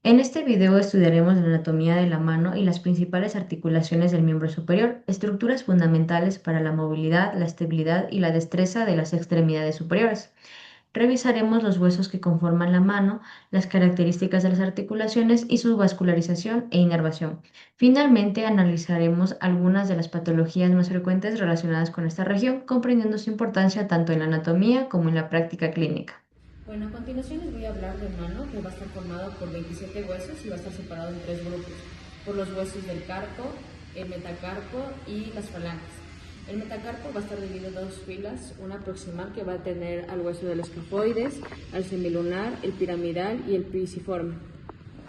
En este video estudiaremos la anatomía de la mano y las principales articulaciones del miembro superior, estructuras fundamentales para la movilidad, la estabilidad y la destreza de las extremidades superiores. Revisaremos los huesos que conforman la mano, las características de las articulaciones y su vascularización e inervación. Finalmente, analizaremos algunas de las patologías más frecuentes relacionadas con esta región, comprendiendo su importancia tanto en la anatomía como en la práctica clínica. Bueno, a continuación les voy a hablar de mano, que va a estar formado por 27 huesos y va a estar separado en tres grupos, por los huesos del carpo, el metacarpo y las falanges. El metacarpo va a estar dividido en dos filas, una proximal que va a tener al hueso del escafoides, al semilunar, el piramidal y el pisiforme.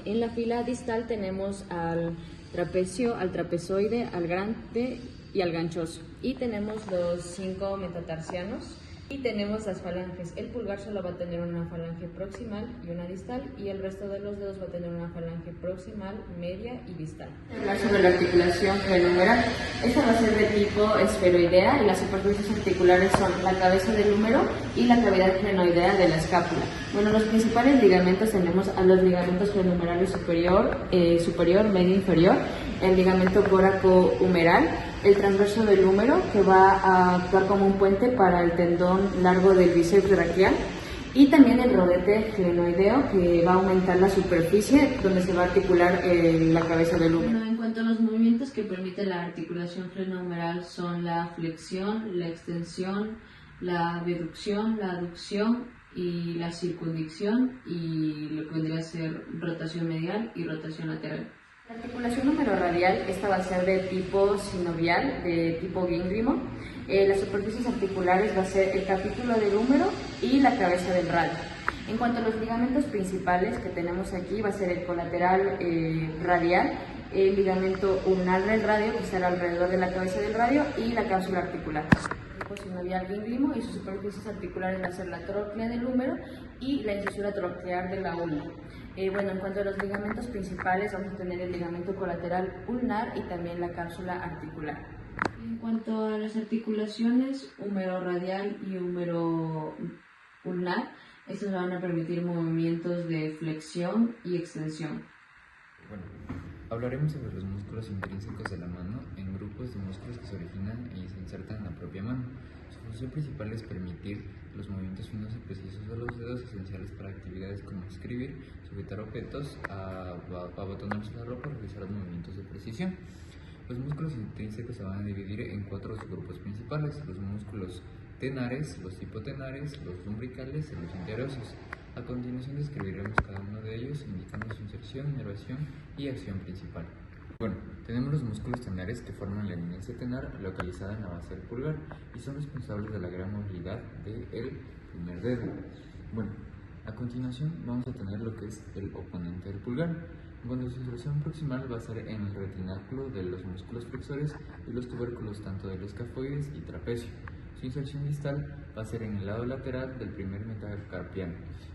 En la fila distal tenemos al trapecio, al trapezoide, al grande y al ganchoso. Y tenemos los 5 metatarsianos y tenemos las falanges. El pulgar solo va a tener una falange proximal y una distal, y el resto de los dedos va a tener una falange proximal, media y distal. Hablar sobre la articulación glenohumeral. Esta va a ser de tipo esferoidea y las superficies articulares son la cabeza del húmero y la cavidad glenoidea de la escápula. Bueno, los principales ligamentos tenemos a los ligamentos glenohumerales superior, medio, inferior, el ligamento bóraco-humeral, el transverso del húmero, que va a actuar como un puente para el tendón largo del bíceps braquial, y también el rodete glenoideo, que va a aumentar la superficie donde se va a articular la cabeza del húmero. Bueno, en cuanto a los movimientos que permite la articulación glenohumeral son la flexión, la extensión, la abducción, la aducción y la circunducción, y lo que vendría a ser rotación medial y rotación lateral. La articulación humeroradial, esta va a ser de tipo sinovial, de tipo gíngrimo. Las superficies articulares va a ser el capítulo del húmero y la cabeza del radio. En cuanto a los ligamentos principales que tenemos aquí, va a ser el colateral radial, el ligamento ulnar del radio, que estará alrededor de la cabeza del radio, y la cápsula articular. Tipo sinovial gíngrimo, y sus superficies articulares va a ser la tróclea del húmero y la incisura troclear de la ulna. Bueno, en cuanto a los ligamentos principales, vamos a tener el ligamento colateral ulnar y también la cápsula articular. En cuanto a las articulaciones húmero-radial y húmero-ulnar, estos van a permitir movimientos de flexión y extensión. Bueno, hablaremos sobre los músculos intrínsecos de la mano en grupos de músculos que se originan y se insertan en la propia mano. Su función principal es permitir los movimientos finos y precisos de los dedos, esenciales para actividades como escribir, sujetar objetos, abotonarse la ropa o realizar movimientos de precisión. Los músculos intrínsecos se van a dividir en cuatro grupos principales: los músculos tenares, los hipotenares, los lumbricales y los interosos. A continuación describiremos cada uno de ellos, indicando su inserción, inervación y acción principal. Bueno, tenemos los músculos tenares, que forman la eminencia tenar localizada en la base del pulgar y son responsables de la gran movilidad del primer dedo. Bueno, a continuación vamos a tener lo que es el oponente del pulgar. Cuando su inserción proximal va a ser en el retináculo de los músculos flexores y los tubérculos tanto del escafoides y trapecio. Su inserción distal va a ser en el lado lateral del primer metacarpiano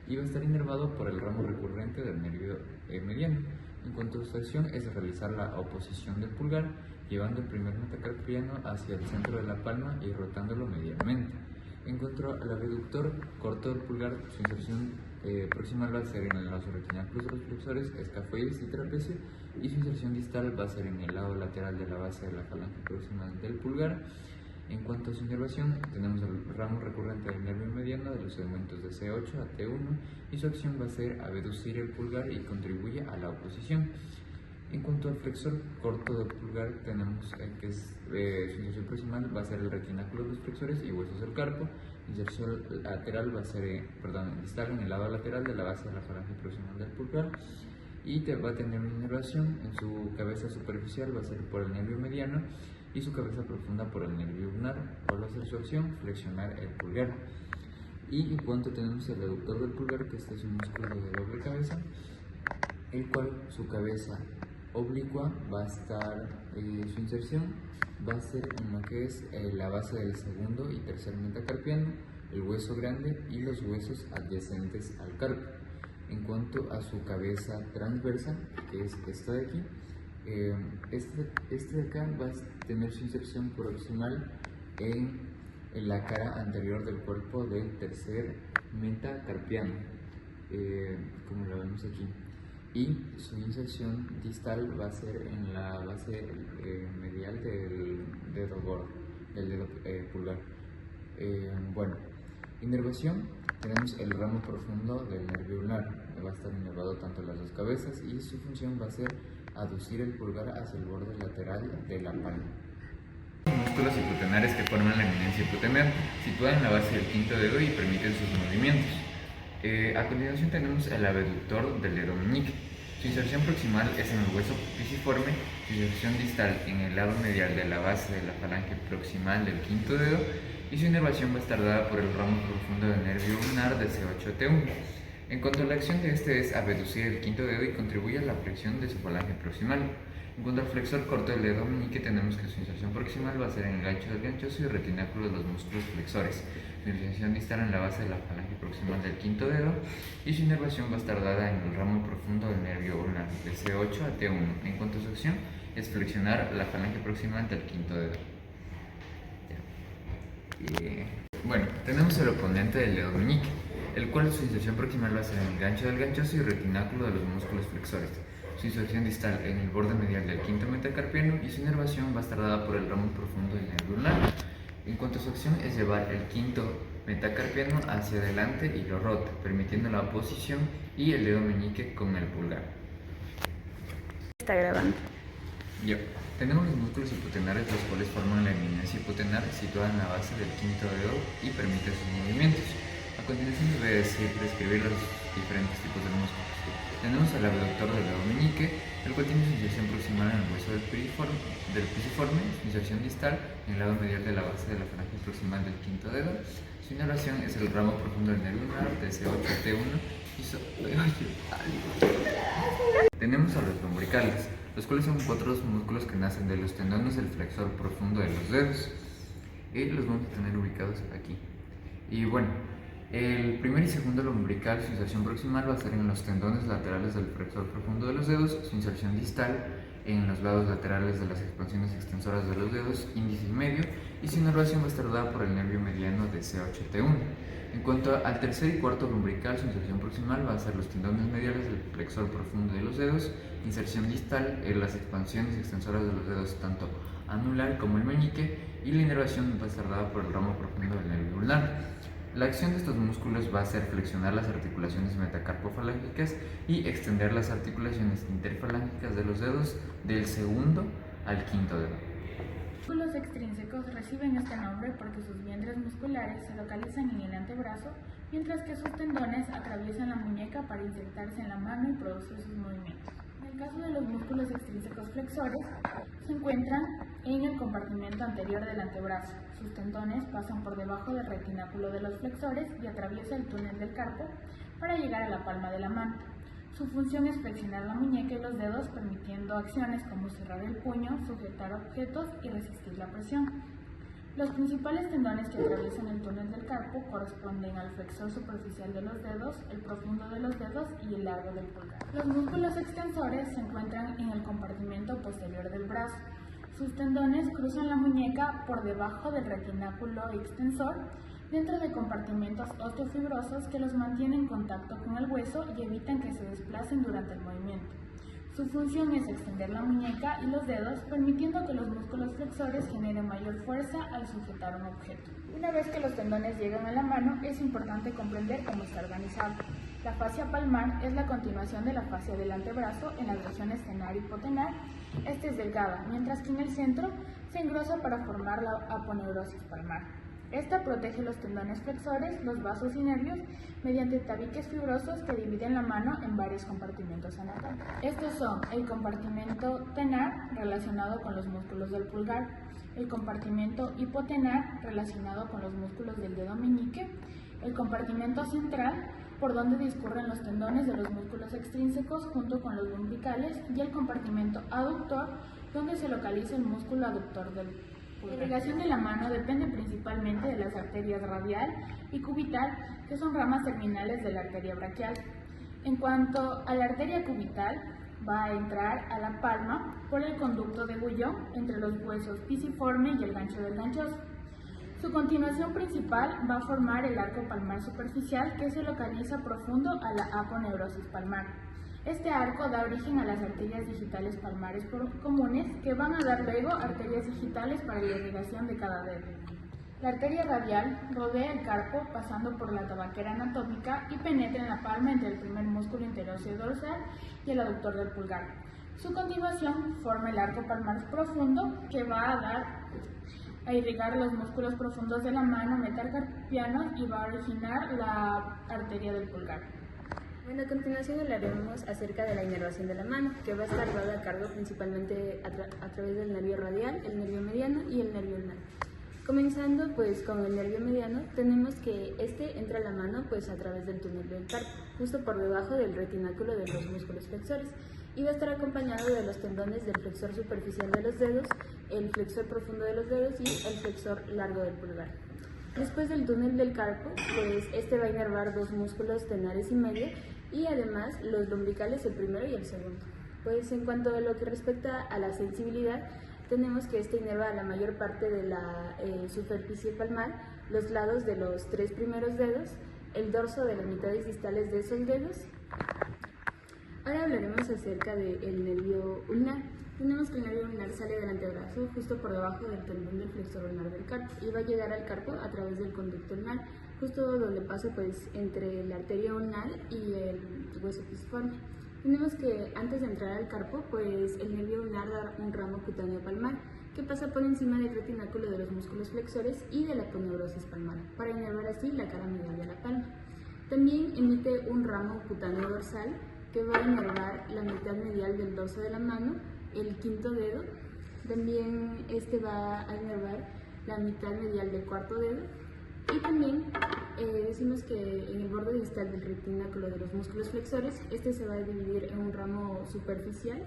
y va a estar inervado por el ramo recurrente del nervio mediano. En cuanto a su acción, es realizar la oposición del pulgar, llevando el primer metacarpiano hacia el centro de la palma y rotándolo medialmente. En cuanto al abductor corto del pulgar, su inserción proximal va a ser en los retináculos de los flexores, escafoides y trapecio, y su inserción distal va a ser en el lado lateral de la base de la falange proximal del pulgar. En cuanto a su inervación, tenemos el ramo recurrente del nervio mediano de los segmentos de C8 a T1, y su acción va a ser abducir el pulgar y contribuye a la oposición. En cuanto al flexor corto del pulgar, tenemos que su inserción proximal va a ser el retináculo de los flexores y huesos del carpo. Inserción lateral va a ser, distal en el lado lateral de la base de la falange proximal del pulgar, y va a tener una inervación. En su cabeza superficial va a ser por el nervio mediano y su cabeza profunda por el nervio ulnar. ¿Cuál va a ser su acción? Flexionar el pulgar. Y en cuanto tenemos el aductor del pulgar, que este es un músculo de doble cabeza, el cual su cabeza oblicua va a estar, su inserción va a ser en lo que es la base del segundo y tercer metacarpiano, el hueso grande y los huesos adyacentes al carpo. En cuanto a su cabeza transversa, que es esta de aquí, este de acá va a tener su inserción proximal en la cara anterior del cuerpo del tercer metacarpiano, como lo vemos aquí. y su inserción distal va a ser en la base medial del dedo gordo, del dedo pulgar. Bueno, inervación, tenemos el ramo profundo del nervio ulnar, que va a estar inervado tanto en las dos cabezas y su función va a ser aducir el pulgar hacia el borde lateral de la palma. Músculos hipotenares que forman la eminencia hipotenar, situada en la base del quinto dedo y permiten sus movimientos. A continuación tenemos el abductor del dedo meñique. Su inserción proximal es en el hueso pisiforme, su inserción distal en el lado medial de la base de la falange proximal del quinto dedo y su inervación va a estar dada por el ramo profundo del nervio ulnar de C8-T1. En cuanto a la acción de este es abducir el quinto dedo y contribuye a la flexión de su falange proximal. En cuanto al flexor corto del dedo meñique, tenemos que su inserción proximal va a ser en el gancho del ganchoso y retináculo de los músculos flexores, su inserción distal en la base de la falange proximal del quinto dedo y su inervación va a estar dada en el ramo profundo del nervio ulnar de C8 a T1. En cuanto a su acción es flexionar la falange proximal del quinto dedo. Bueno, tenemos el oponente del dedo meñique, el cual su inserción proximal va a ser en el gancho del ganchoso y retináculo de los músculos flexores, su inserción distal en el borde medial del quinto metacarpiano y su inervación va a estar dada por el ramo profundo del nervio ulnar. En cuanto a su acción es llevar el quinto metacarpiano hacia adelante y lo rota, permitiendo la posición y el dedo meñique con el pulgar. Está grabando. Ya. Tenemos los músculos hipotenares, los cuales forman la eminencia hipotenar situada en la base del quinto dedo y permite sus movimientos. A continuación les voy a describir los diferentes tipos de músculos. Tenemos el abductor del dedo meñique, el cual tiene su inserción proximal en el hueso del pisiforme, su inserción distal en el lado medial de la base de la falange proximal del quinto dedo. Su inervación es el ramo profundo del nervio ulnar de C8-T1 y tenemos a los lumbricales, los cuales son cuatro músculos que nacen de los tendones del flexor profundo de los dedos y los vamos a tener ubicados aquí. Y bueno, el primer y segundo lumbrical, su inserción proximal va a ser en los tendones laterales del flexor profundo de los dedos, su inserción distal en los lados laterales de las expansiones extensoras de los dedos índice y medio y su inervación va a estar dada por el nervio mediano de C8-T1. En cuanto al tercer y cuarto lumbrical, su inserción proximal va a ser los tendones mediales del flexor profundo de los dedos, inserción distal en las expansiones extensoras de los dedos tanto anular como el meñique y la inervación va a estar dada por el ramo profundo del nervio ulnar. La acción de estos músculos va a ser flexionar las articulaciones metacarpofalángicas y extender las articulaciones interfalángicas de los dedos del segundo al quinto dedo. Los músculos extrínsecos reciben este nombre porque sus vientres musculares se localizan en el antebrazo, mientras que sus tendones atraviesan la muñeca para insertarse en la mano y producir sus movimientos. En el caso de los músculos extrínsecos flexores, se encuentran en el compartimento anterior del antebrazo. Sus tendones pasan por debajo del retináculo de los flexores y atraviesan el túnel del carpo para llegar a la palma de la mano. Su función es flexionar la muñeca y los dedos, permitiendo acciones como cerrar el puño, sujetar objetos y resistir la presión. Los principales tendones que atraviesan el túnel del carpo corresponden al flexor superficial de los dedos, el profundo de los dedos y el largo del pulgar. Los músculos extensores se encuentran en el compartimento posterior del brazo. Sus tendones cruzan la muñeca por debajo del retináculo extensor, dentro de compartimentos osteofibrosos que los mantienen en contacto con el hueso y evitan que se desplacen durante el movimiento. Su función es extender la muñeca y los dedos, permitiendo que los músculos flexores generen mayor fuerza al sujetar un objeto. Una vez que los tendones llegan a la mano, es importante comprender cómo está organizado. La fascia palmar es la continuación de la fascia del antebrazo en las regiones tenar y hipotenar. Esta es delgada, mientras que en el centro se engrosa para formar la aponeurosis palmar. Esta protege los tendones flexores, los vasos y nervios mediante tabiques fibrosos que dividen la mano en varios compartimentos anatómicos. Estos son el compartimento tenar relacionado con los músculos del pulgar, el compartimento hipotenar relacionado con los músculos del dedo meñique, el compartimento central por donde discurren los tendones de los músculos extrínsecos junto con los lumbricales y el compartimento aductor donde se localiza el músculo aductor del pulgar. La irrigación de la mano depende principalmente de las arterias radial y cubital, que son ramas terminales de la arteria braquial. En cuanto a la arteria cubital, va a entrar a la palma por el conducto de Guyon entre los huesos pisiforme y el gancho del ganchoso. Su continuación principal va a formar el arco palmar superficial, que se localiza profundo a la aponeurosis palmar. Este arco da origen a las arterias digitales palmares comunes, que van a dar luego arterias digitales para la irrigación de cada dedo. La arteria radial rodea el carpo pasando por la tabaquera anatómica y penetra en la palma entre el primer músculo interóseo dorsal y el aductor del pulgar. Su continuación forma el arco palmar profundo, que va a irrigar los músculos profundos de la mano metacarpianos y va a originar la arteria del pulgar. Bueno, a continuación hablaremos acerca de la inervación de la mano, que va a estar dada a cargo principalmente a través del nervio radial, el nervio mediano y el nervio ulnar. Comenzando pues con el nervio mediano, tenemos que este entra a la mano pues a través del túnel del carpo, justo por debajo del retináculo de los músculos flexores, y va a estar acompañado de los tendones del flexor superficial de los dedos, el flexor profundo de los dedos y el flexor largo del pulgar. Después del túnel del carpo, pues este va a inervar dos músculos tenares y medio y además los lumbricales, el primero y el segundo. Pues en cuanto a lo que respecta a la sensibilidad, tenemos que este inerva la mayor parte de la superficie palmar, los lados de los tres primeros dedos, el dorso de las mitades distales de esos dedos. Ahora hablaremos acerca del nervio ulnar. Tenemos que el nervio ulnar sale del antebrazo justo por debajo del tendón del flexor ulnar del carpo y va a llegar al carpo a través del conducto ulnar, justo donde pasa pues entre la arteria ulnar y el hueso pisiforme. Tenemos que antes de entrar al carpo, pues el nervio ulnar da un ramo cutáneo palmar que pasa por encima del retináculo de los músculos flexores y de la aponeurosis palmar, para inervar así la cara medial de la palma. También emite un ramo cutáneo dorsal que va a inervar la mitad medial del dorso de la mano, el quinto dedo. También este va a inervar la mitad medial del cuarto dedo. Y también decimos que en el borde distal del retináculo de los músculos flexores, este se va a dividir en un ramo superficial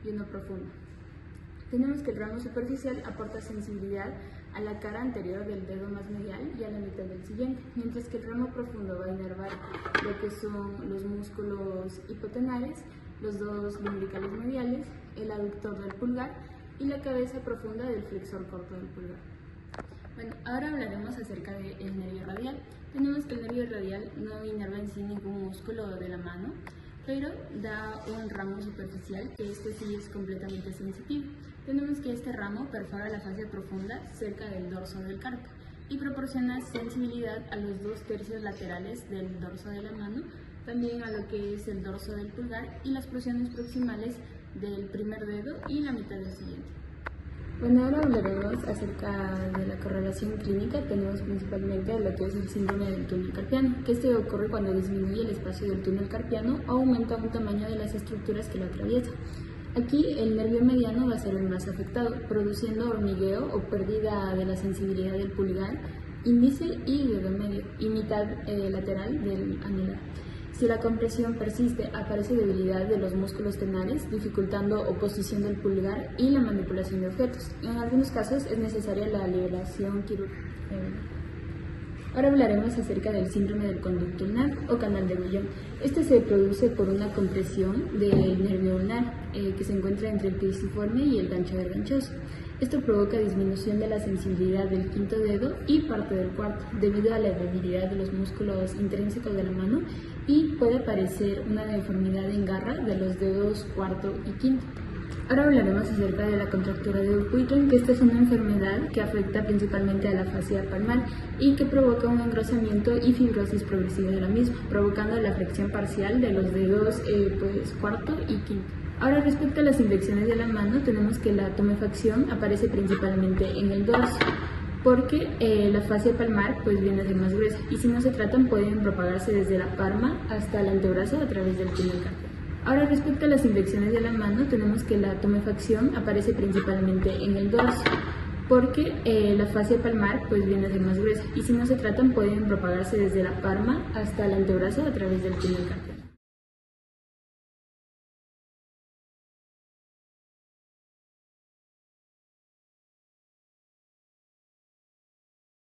y uno profundo. Tenemos que el ramo superficial aporta sensibilidad a la cara anterior del dedo más medial y a la mitad del siguiente, mientras que el ramo profundo va a inervar lo que son los músculos hipotenares, los dos lumbricales mediales, el aductor del pulgar y la cabeza profunda del flexor corto del pulgar. Bueno, ahora hablaremos acerca del nervio radial. Tenemos que el nervio radial no inerva en sí ningún músculo de la mano, pero da un ramo superficial, que este sí es completamente sensitivo. Tenemos que este ramo perfora la fascia profunda cerca del dorso del carpo y proporciona sensibilidad a los 2/3 laterales del dorso de la mano, también a lo que es el dorso del pulgar y las porciones proximales del primer dedo y la mitad del siguiente. Bueno, ahora hablaremos acerca de la correlación clínica. Tenemos principalmente lo que es el síndrome del túnel carpiano, que este ocurre cuando disminuye el espacio del túnel carpiano o aumenta un tamaño de las estructuras que lo atraviesan. Aquí el nervio mediano va a ser el más afectado, produciendo hormigueo o pérdida de la sensibilidad del pulgar, índice y dedo medio, y mitad lateral del anular. Si la compresión persiste, aparece debilidad de los músculos tenares, dificultando oposición del pulgar y la manipulación de objetos. En algunos casos es necesaria la liberación quirúrgica. Ahora hablaremos acerca del síndrome del conducto ulnar o canal de Guillón. Este se produce por una compresión del nervio ulnar que se encuentra entre el pisiforme y el gancho verganchoso. Esto provoca disminución de la sensibilidad del quinto dedo y parte del cuarto, debido a la debilidad de los músculos intrínsecos de la mano, y puede aparecer una deformidad en garra de los dedos cuarto y quinto. Ahora hablaremos acerca de la contractura de Dupuytren, que esta es una enfermedad que afecta principalmente a la fascia palmar y que provoca un engrosamiento y fibrosis progresiva de la misma, provocando la flexión parcial de los dedos cuarto y quinto. Ahora, respecto a las infecciones de la mano, tenemos que la tumefacción aparece principalmente en el dorso, porque la fascia palmar viene a ser más gruesa, y si no se tratan pueden propagarse desde la palma hasta el antebrazo a través del túnel carpiano. Ahora, respecto a las infecciones de la mano, tenemos que la tumefacción aparece principalmente en el dorso, porque la fascia palmar viene a ser más gruesa, y si no se tratan pueden propagarse desde la palma hasta el antebrazo a través del túnel carpiano.